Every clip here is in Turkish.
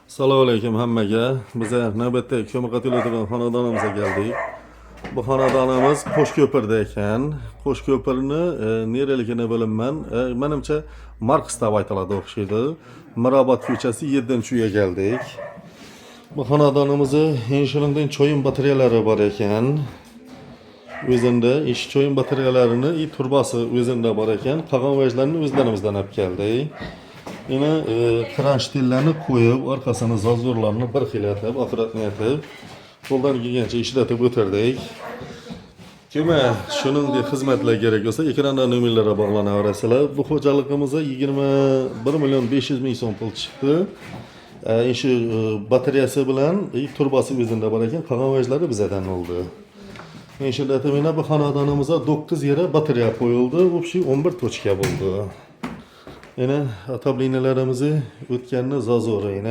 Assalomu alaykum hammaga. Biz navbatda ko'mir qatiyotgan xonadonimizga keldik. Bu xonadonimiz Qo'shko'pirda ekan. Qo'shko'pirni nereligini bilmayman. Menimcha Marks deb aytiladi o'xshaydi. Mirobod ko'chasi 7-uyga keldik. Bu xonadonimizni inshaalloh cho'yin batareyalari bor ekan. O'zinde ish cho'yin batareyalarini turbasi o'zida bor ekan. Qolgan vajlarni o'zlarimizdan olib keldik. Yine kran ştillarını koyup, arkasını zazurlarını bir xil etib, akıratını etib, qo'ldan kelgancha ishlatib o'tirdik. Kime şunun diye hizmetler gerek olsa ekranda nomerlere bağlanaverasizlar. Bu xo'jaligimizga 21.500.000 so'm pul chiqdi. Shu batareyasi bilan turbasi o'zida bor ekan, qolgan vajlari bizdan oldu. İnşallah mana bu xonadonimizga 9 yere batareya qo'yildi, bu 11 tochka bo'ldi. Yine tablenalarımızı o'tganni zazori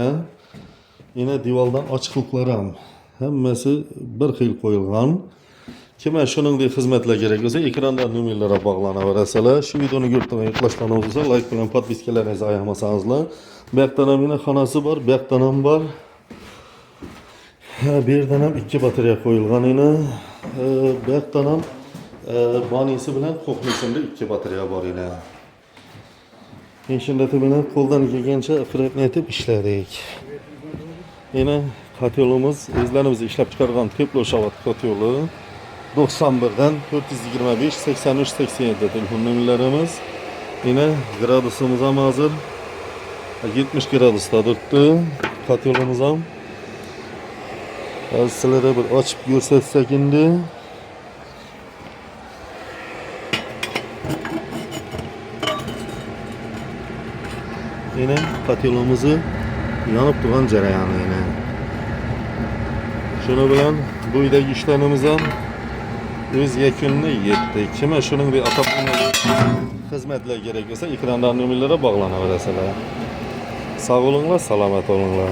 yine divaldan açıklıklar ham hammasi bir xil qo'yilgan. Kimga shuningdek xizmatlar kerak bo'lsa, ekranda nomerlarga bog'lanaverasizlar. Shu videoni ko'rib yoqlashgan bo'lsa, like bilan podpiskalarni ayamasanızlar. Bu yoqdan ham yine xonasi bor, bu yoqdan ham bor. Bu yerdan ham 2 batareya qo'yilgan yine. Bu yoqdan ham banisi bilan qo'hnisida 2 batareya bor yine. İnşallah bilan qo'ldan kelgancha akıratni etib ishladik. Yine katyolumuz o'zlarimiz ishlab chiqargan Teploshovat katyolu 91dan 425 83 87 telefon nomerlarimiz. Yine gradusimiz ham hazır 70 gradusda turibdi. Katyolumuz ham. Sizlarga bir ochib ko'rsatsak endi. Yine katyolumuzu yanıp duran cereyanı yine. Şunu bilen bu ideki işlerimize öz yekununa yetti. Kime şunun bir atapını hizmetler gerekiyorsa ekrandan numarlara bağlanaverasizlar. Sağ olunlar, selamet olunlar.